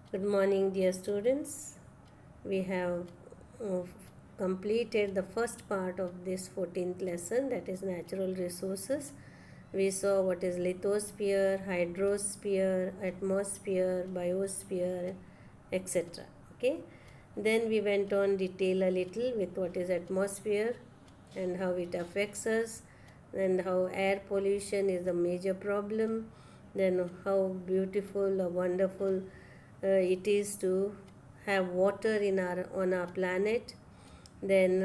Good morning, dear students. We have uh, completed the first part of this 14th lesson, that is natural resources. We saw what is lithosphere, hydrosphere, atmosphere, biosphere, etc. Okay. Then we went on detail a little with what is atmosphere and how it affects us, and how air pollution is a major problem, then how beautiful or wonderful it is to have water in our on our planet, then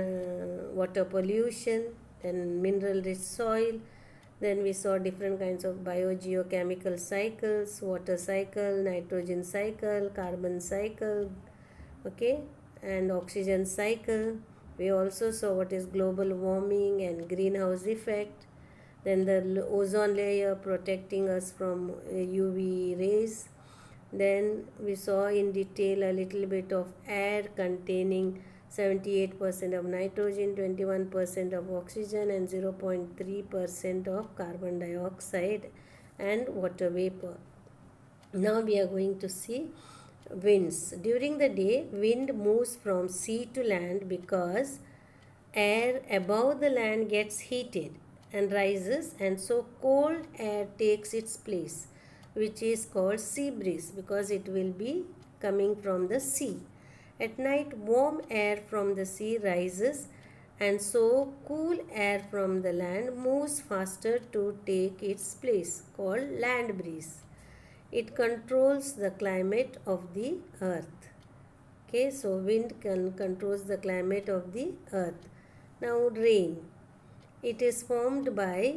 water pollution, then mineral rich soil. Then we saw different kinds of biogeochemical cycles: water cycle, nitrogen cycle, carbon cycle, okay, and oxygen cycle. We also saw what is global warming and greenhouse effect, then the ozone layer protecting us from UV rays. Then we saw in detail a little bit of air containing 78% of nitrogen, 21% of oxygen, and 0.3% of carbon dioxide and water vapor. Now we are going to see winds. During the day, wind moves from sea to land because air above the land gets heated and rises, and so cold air takes its place, which is called sea breeze because it will be coming from the sea. At night, warm air from the sea rises, and so cool air from the land moves faster to take its place, called land breeze. It controls the climate of the earth. Okay, so wind controls the climate of the earth. Now, rain. It is formed by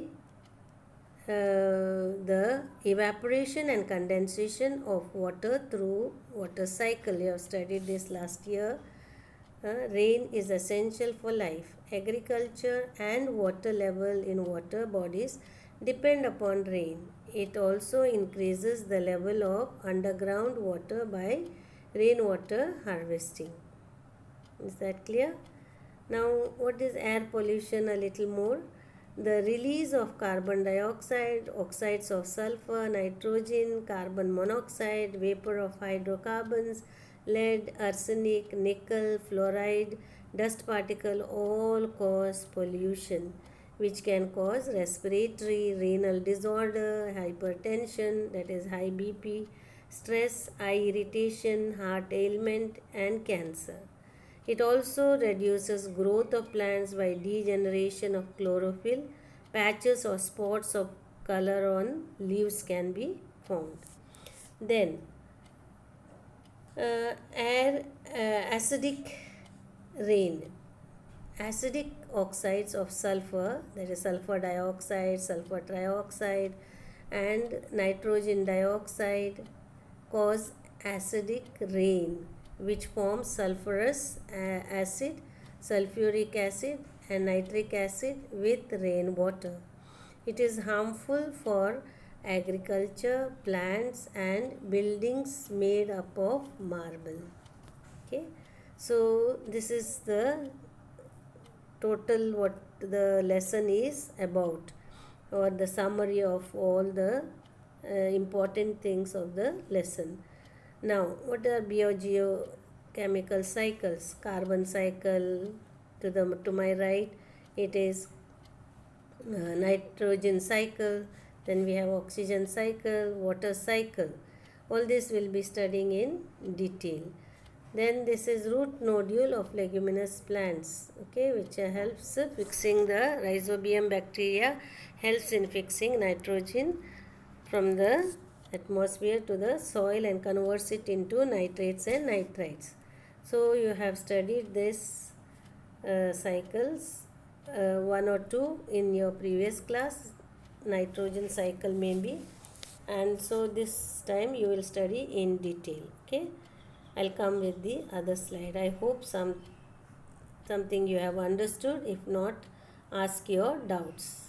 the evaporation and condensation of water through water cycle. You have studied this last year. Rain is essential for life. Agriculture and water level in water bodies depend upon rain. It also increases the level of underground water by rainwater harvesting. Is that clear? Now, what is air pollution? A little more. The release of carbon dioxide, oxides of sulfur, nitrogen, carbon monoxide, vapor of hydrocarbons, lead, arsenic, nickel, fluoride, dust particle all cause pollution, which can cause respiratory, renal disorder, hypertension, that is high BP, stress, eye irritation, heart ailment, and cancer. It also reduces growth of plants by degeneration of chlorophyll. Patches or spots of color on leaves can be found. Then, air acidic rain. Acidic oxides of sulfur, that is sulfur dioxide, sulfur trioxide, and nitrogen dioxide, cause acidic rain, which forms sulfurous acid, sulfuric acid, and nitric acid with rainwater. It is harmful for agriculture, plants, and buildings made up of marble. Okay, so this is the total what the lesson is about, or the summary of all the important things of the lesson. Now, what are biogeochemical cycles? Carbon cycle, to my right it is nitrogen cycle, then we have oxygen cycle, water cycle. All this will be studying in detail. Then this is root nodule of leguminous plants, okay, which helps fixing the rhizobium bacteria, helps in fixing nitrogen from the atmosphere to the soil and converts it into nitrates and nitrites. So you have studied this cycles, one or two in your previous class, nitrogen cycle maybe, and so this time you will study in detail. Okay, I'll come with the other slide. I hope something you have understood. If not, ask your doubts.